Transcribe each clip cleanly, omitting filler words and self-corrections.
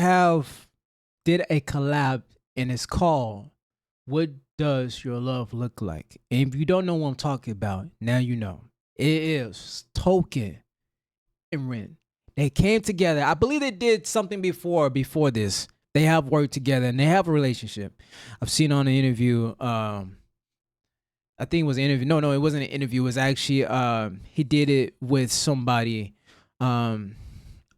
have did a collab and it's called "What Does Your Love Look Like?" And if you don't know what I'm talking about, now you know. It is Token and Ren. They came together. I believe they did something before this. They have worked together and they have a relationship. I've seen on an interview. I think it was an interview. No, it wasn't an interview. It was actually he did it with somebody on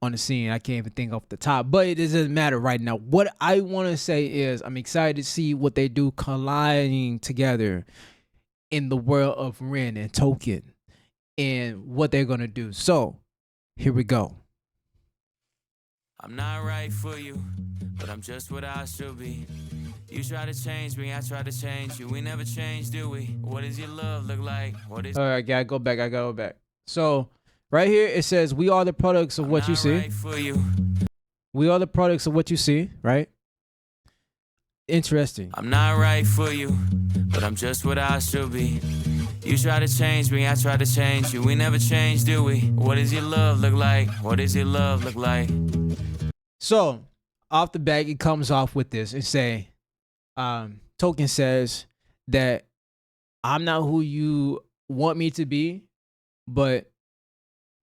the scene. I can't even think off the top, but it doesn't matter right now. What I want to say is I'm excited to see what they do colliding together in the world of Ren and Token and what they're gonna do. So here we go. I'm not right for you, but I'm just what I should be. You try to change me, I try to change you. We never change, do we? What does your love look like? What is? All right, I gotta go back. So right here it says we are the products of what you see. Right for you. We are the products of what you see, right? Interesting. I'm not right for you, but I'm just what I should be. You try to change me, I try to change you. We never change, do we? What does your love look like? What does your love look like? So off the bat, it comes off with this and say, Token says that I'm not who you want me to be, but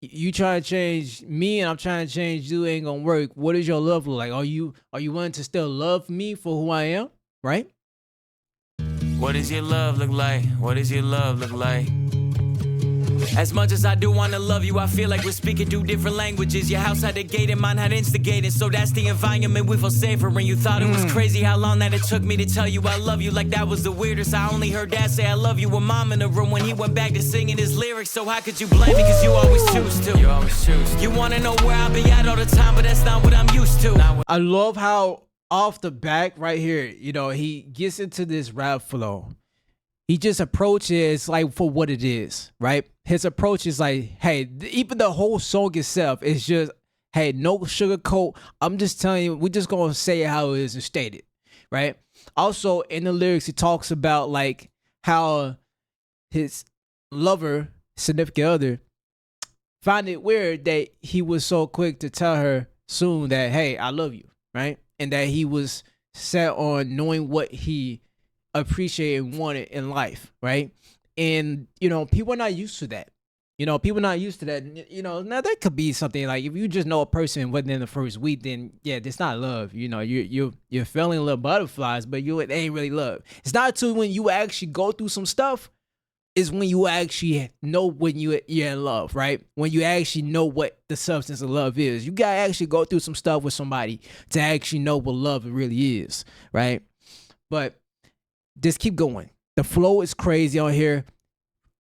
you try to change me and I'm trying to change you ain't gonna work. What does your love look like? Are you willing to still love me for who I am? Right? What does your love look like? What does your love look like? As much as I do wanna love you, I feel like we're speaking two different languages. Your house had a gate and mine had instigated, so that's the environment we feel safer in. You thought it was crazy how long that it took me to tell you I love you, like that was the weirdest. I only heard dad say I love you with mom in the room when he went back to singing his lyrics. So how could you blame me, cause you always choose to. You always choose to. You wanna know where I'll be at all the time, but that's not what I'm used to. I love how off the back right here, he gets into this rap flow. He just approaches like for what it is, right? His approach is like, hey, even the whole song itself is just, hey, no sugarcoat. I'm just telling you, we're just going to say it how it is and state it, right? Also, in the lyrics, he talks about like how his lover, significant other, found it weird that he was so quick to tell her soon that, hey, I love you, right? And that he was set on knowing what he appreciated and wanted in life, right? And people are not used to that. People not used to that. Now that could be something like if you just know a person within the first week, then yeah, it's not love. You're feeling little butterflies, but it ain't really love. It's not until when you actually go through some stuff is when you actually know when you're in love, right? When you actually know what the substance of love is. You gotta actually go through some stuff with somebody to actually know what love really is, right? But just keep going. The flow is crazy on here.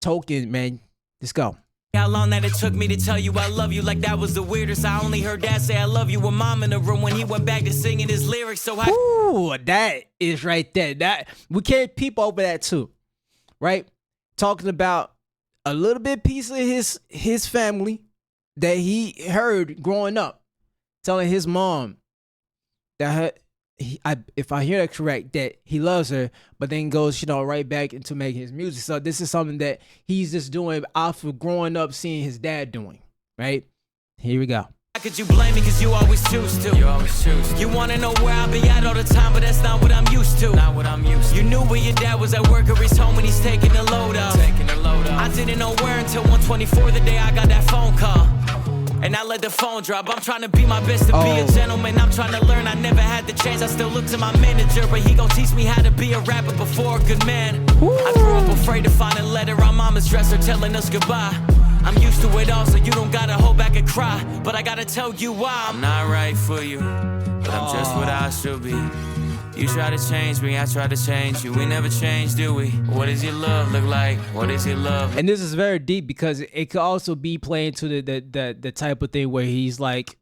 Token, man, let's go. How long that it took me to tell you I love you, like that was the weirdest. I only heard dad say I love you with mom in the room when he went back to singing his lyrics. So ooh, that is right there. That we can't peep over that too, right? Talking about a little bit piece of his family that he heard growing up, telling his mom that if I hear that correct, that he loves her, but then goes, right back into making his music. So this is something that he's just doing off of growing up, seeing his dad doing, right? Here we go. How could you blame me, cause you always choose to. You always choose to. You wanna know where I'll be at all the time, but that's not what I'm used to. Not what I'm used to. You knew where your dad was at work or he's home when he's taking the load off. I didn't know where until 124 the day I got that phone call. And I let the phone drop. I'm trying to be my best to be a gentleman. I'm trying to learn. I never had the chance. I still look to my manager, but he gon' teach me how to be a rapper before a good man. I grew up afraid to find a letter on mama's dresser telling us goodbye. I'm used to it all, so you don't gotta hold back and cry. But I gotta tell you why. I'm not right for you, but I'm just what I should be. You try to change me, I try to change you. We never change, do we? What does your love look like? What is your love? And this is very deep because it could also be playing to the type of thing where he's like,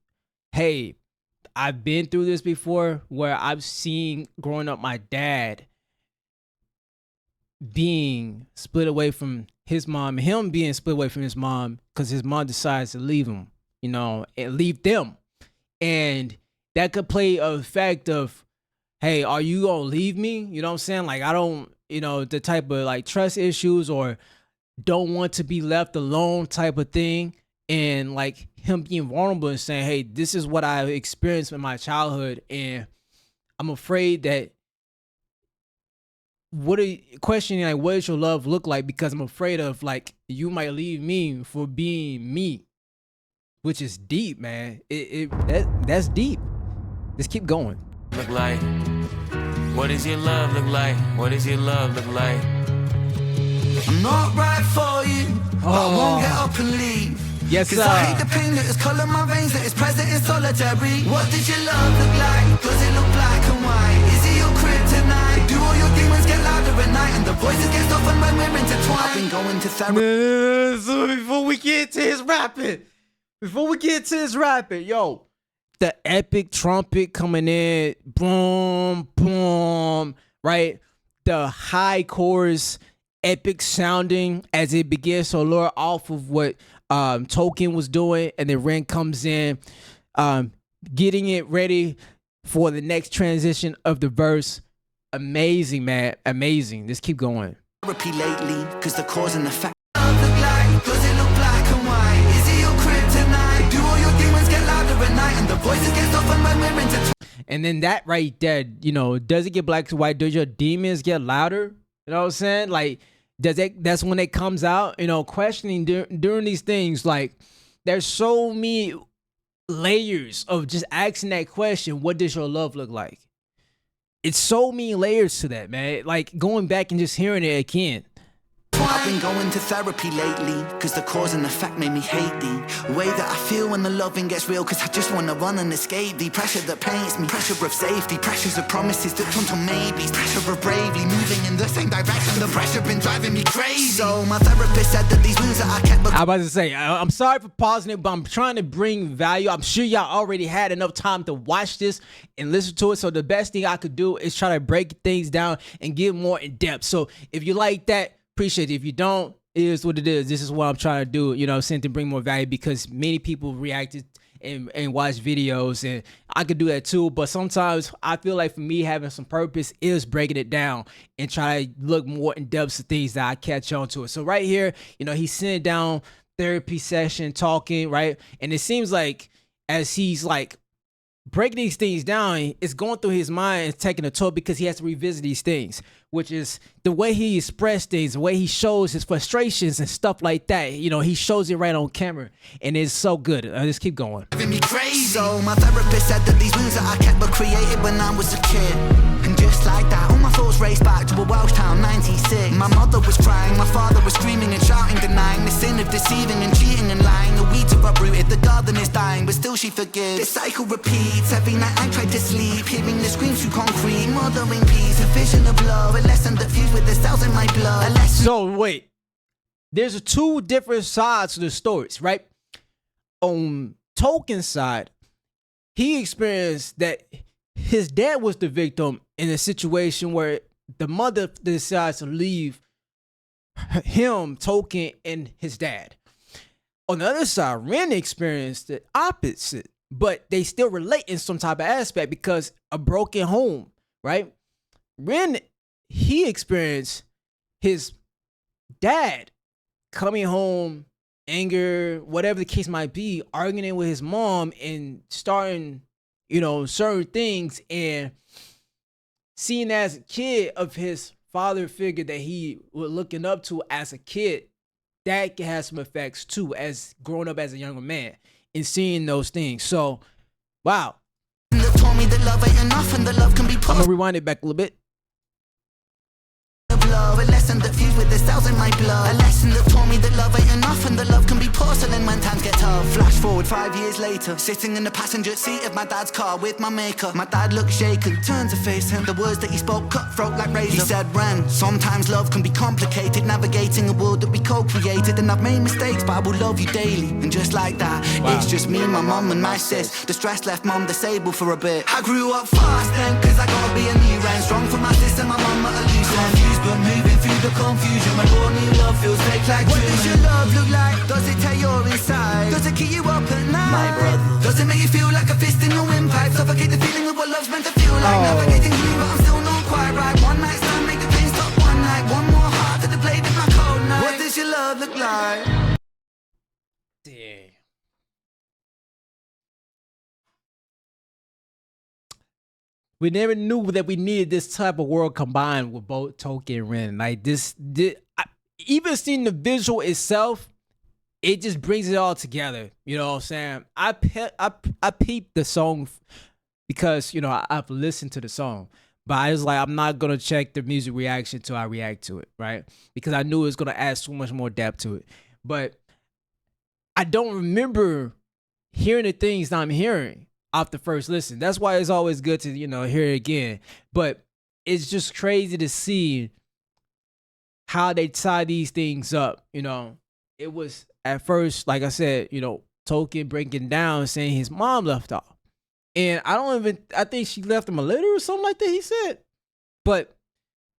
hey, I've been through this before, where I've seen growing up my dad being split away from his mom, him being split away from his mom because his mom decides to leave him, and leave them. And that could play a effect of, hey, are you gonna leave me? You know what I'm saying? Like, I don't, the type of like trust issues or don't want to be left alone type of thing. and like him being vulnerable and saying, hey, this is what I experienced in my childhood, and I'm afraid that questioning like what does your love look like, because I'm afraid of like you might leave me for being me, which is deep, man. That's deep. Let's keep going. Look like, what does your love look like? What does your love look like? I'm not right for you, but I won't get up and leave. Yes, Cause I hate the pain that is colour my veins, that is present in solitary. What did your love look like? Does it look black and white? Is it your kryptonite? Do all your demons get louder at night and the voices get softened when we're intertwined? I've been going to therapy. So before we get to his rapping, yo, the epic trumpet coming in, boom, boom, right? The high chorus, epic sounding as it begins to lure off of what Tolkien was doing, and then Ren comes in, getting it ready for the next transition of the verse. Amazing, man, amazing. Let's keep going. Therapy lately, cause the cause and effect. Look like, does it look black and white? Is it your kryptonite? Do all your demons get louder at night and the voices get softened when we're intertwined? And then that right there, you know, does it get black and white? Does your demons get louder? You know what I'm saying? Like, that's when it comes out, you know, questioning during these things. Like, there's so many layers of just asking that question, what does your love look like? It's so many layers to that, man. Like, going back and just hearing it again. I've been going to therapy lately, cause the cause and effect made me hate the way that I feel when the loving gets real, cause I just wanna run and escape the pressure that paints me, pressure of safety, pressures of promises that turn to maybes, pressure of bravely moving in the same direction, the pressure been driving me crazy. So my therapist said that these wounds that I kept. I'm about to say, I'm sorry for pausing it, but I'm trying to bring value. I'm sure y'all already had enough time to watch this and listen to it, so the best thing I could do is try to break things down and get more in depth. So if you like that, appreciate it. If you don't, it is what it is. This is what I'm trying to do, you know, to bring more value, because many people reacted and watch videos, and I could do that too. But sometimes I feel like for me, having some purpose is breaking it down and try to look more in depth to things that I catch on to it. So right here, you know, he's sitting down, therapy session, talking, right? And it seems like as he's like breaking these things down, it's going through his mind and taking a toll, because he has to revisit these things, which is the way he expresses things, the way he shows his frustrations and stuff like that. You know, he shows it right on camera, and it's so good. Let's keep going. Me crazy. So my therapist said that these wounds that I kept were created when I was a kid, and just like that, all my thoughts raced back to a Welsh town, 96. My mother was crying, my father was screaming and shouting, denying the sin of deceiving and cheating and lying. The weeds are uprooted, the garden is dying, but still she forgives. This cycle repeats every night. I try to sleep, hearing the screams through concrete, mothering peace, a vision of love, a lesson that fused with the cells in my blood. A lesson. So wait, there's two different sides to the stories, right? On Tolkien's side, he experienced that his dad was the victim in a situation where the mother decides to leave him, Tolkien, and his dad. On the other side, Ren experienced the opposite, but they still relate in some type of aspect because a broken home, right? Ren, he experienced his dad coming home, anger, whatever the case might be, arguing with his mom and starting, you know, certain things, and seeing as a kid of his father figure that he was looking up to as a kid, that can have some effects too, as growing up as a younger man and seeing those things. So, wow. Told me that love ain't enough and the love can be I'm gonna rewind it back a little bit. A lesson that fused with the cells in my blood. A lesson that taught me that love ain't enough and the love can be porcelain when times get tough. Flash forward 5 years later, sitting in the passenger seat of my dad's car with my maker. My dad looked shaken, turned to face him. The words that he spoke cutthroat like razor. He said, Ren, sometimes love can be complicated, navigating a world that we co-created. And I've made mistakes, but I will love you daily. And just like that, It's just me, my mum and my sis. The stress left mum disabled for a bit. I grew up fast then, cause I gotta be a new Ren. Strong for my sis and my mum at a loose end. Confused but moving through the confusion. My raw new love feels fake like what does your love look like? Does it tear your inside? Does it keep you up at night? My brother. Does it make you feel like a fist in the windpipe? Suffocate the feeling of what love's meant to feel like. Navigating through but I'm still not quite right. One night stand, make the pain stop one night. One more heart to the blade of my cold night. What does your love look like? Damn. We never knew that we needed this type of world combined with both Tokyo and Ren. Like even seeing the visual itself, it just brings it all together. You know what I'm saying? I peeped the song because, you know, I've listened to the song. But I was like, I'm not going to check the music reaction until I react to it, right? Because I knew it was going to add so much more depth to it. But I don't remember hearing the things that I'm hearing off the first listen. That's why it's always good to, you know, hear it again. But it's just crazy to see how they tie these things up, you know. It was at first, like I said, you know, Tolkien breaking down saying his mom left off. And I think she left him a letter or something like that, he said. But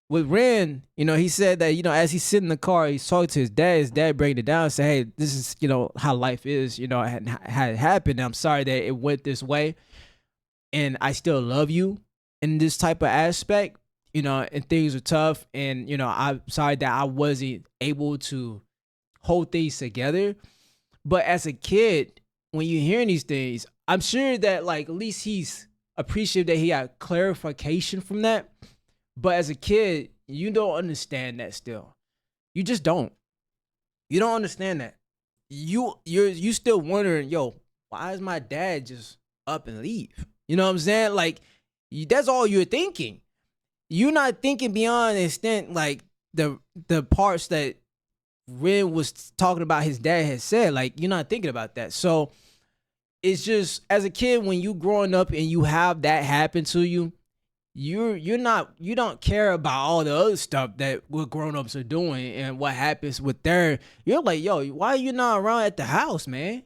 with Ren, you know, he said that, you know, as he's sitting in the car, he's talking to his dad breaking it down and say, hey, this is, you know, how life is, you know, had it happened. I'm sorry that it went this way. And I still love you in this type of aspect, you know, and things are tough. And, you know, I'm sorry that I wasn't able to hold things together. But as a kid, when you're hearing these things, I'm sure that, like, at least he's appreciative that he got clarification from that. But as a kid, you don't understand that still. You just don't. You don't understand that. You still wondering, yo, why is my dad just up and leave? You know what I'm saying? Like, that's all you're thinking. You're not thinking beyond the extent, like, the parts that Ren was talking about his dad had said. Like, you're not thinking about that. So it's just, as a kid, when you growing up and you have that happen to you, you don't care about all the other stuff that what grown-ups are doing and what happens with you're like, yo, why are you not around at the house, man?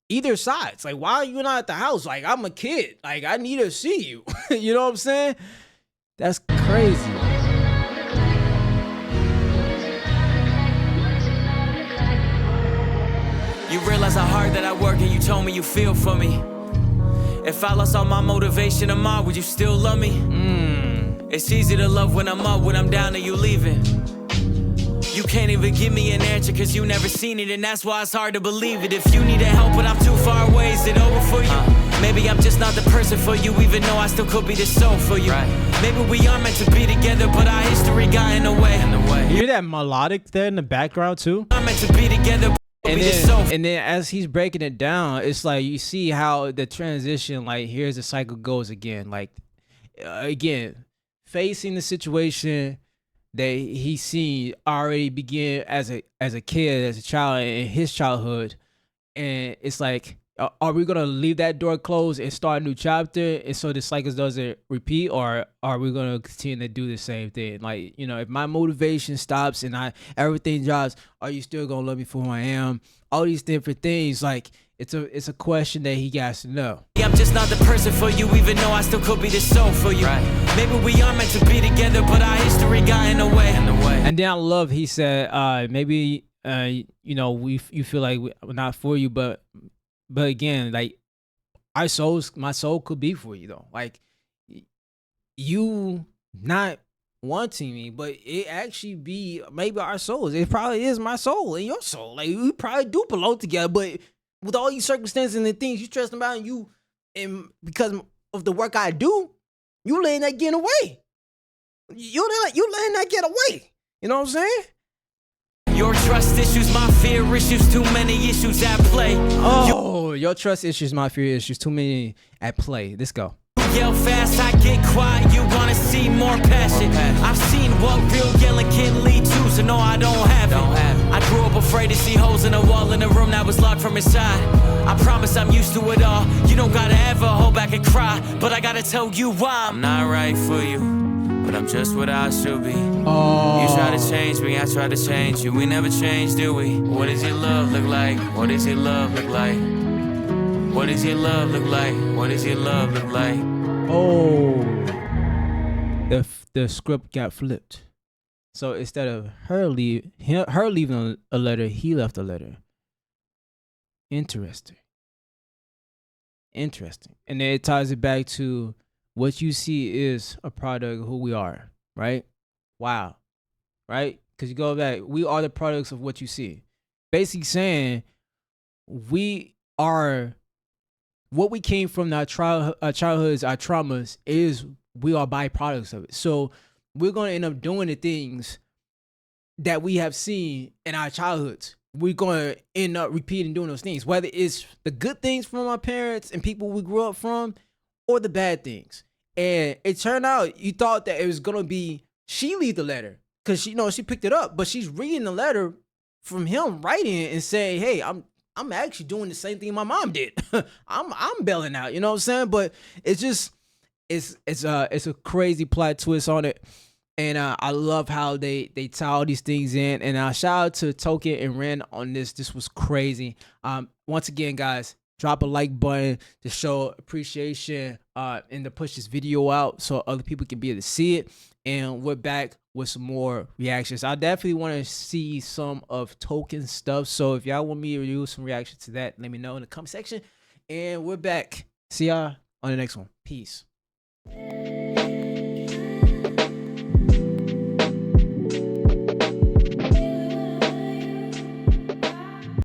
Either sides. Like, why are you not at the house? Like, I'm a kid. Like, I need to see you. You know what I'm saying? That's crazy. You realize how hard that I work and you told me you feel for me. If I lost all my motivation tomorrow, would you still love me? It's easy to love when I'm up, when I'm down and you leaving. You can't even give me an answer cause you never seen it, and that's why it's hard to believe it. If you need help but I'm too far away, is it over for you? Maybe I'm just not the person for you, even though I still could be the soul for you. Maybe we are meant to be together, but our history got in the way. You hear that melodic there in the background too? I'm meant to be together. And then as he's breaking it down, it's like you see how the transition, like, here's the cycle goes again. Like, again, facing the situation that he's seen already begin as a kid, as a child in his childhood. And it's like, are we gonna leave that door closed and start a new chapter, and so the cycle doesn't repeat, or are we gonna continue to do the same thing? Like, you know, if my motivation stops and everything drops, are you still gonna love me for who I am? All these different things. Like, it's a question that he got to know. I'm just not the person for you, even though I still could be the soul for you. Maybe we are meant to be together, but our history got in the way. And then I love, he said, maybe you know, you feel like we're not for you, but again, like, my soul could be for you though. Like, you not wanting me, but it actually be maybe our souls. It probably is my soul and your soul. Like, we probably do belong together, but with all these circumstances and the things you trust about, and because of the work I do, you letting that get away. You letting that get away. You know what I'm saying? Your trust issues, my fear issues, too many issues at play. Oh, your trust issues, my fear issues, too many at play. Let's go. Yell fast, I get quiet, you wanna see more passion. I've seen what real yelling can lead to, so no, I don't have it. I grew up afraid to see holes in the wall in a room that was locked from inside. I promise I'm used to it all. You don't gotta ever hold back and cry, but I gotta tell you why. I'm not right for you, but I'm just what I should be. You try to change me, I try to change you. We never change, do we? What does your love look like? What does your love look like? What does your love look like? What does your love look like? Oh, the script got flipped. So instead of her leaving a letter, he left a letter. Interesting. And then it ties it back to what you see is a product of who we are, right? Wow. Right? Because you go back, we are the products of what you see. Basically saying we are what we came from, our childhoods, our traumas, is we are byproducts of it. So we're gonna end up doing the things that we have seen in our childhoods. We're gonna end up repeating doing those things, whether it's the good things from our parents and people we grew up from, or the bad things. And it turned out you thought that it was gonna be she leave the letter because she picked it up, but she's reading the letter from him writing it and saying, "Hey, I'm actually doing the same thing my mom did. I'm bailing out." You know what I'm saying? But it's just it's a crazy plot twist on it. And I love how they tie all these things in. And shout out to Token and Ren on this. This was crazy. Once again, guys, drop a like button to show appreciation and to push this video out so other people can be able to see it. And we're back with some more reactions. I definitely want to see some of Token stuff. So if y'all want me to do some reactions to that, let me know in the comment section. And we're back. See y'all on the next one. Peace.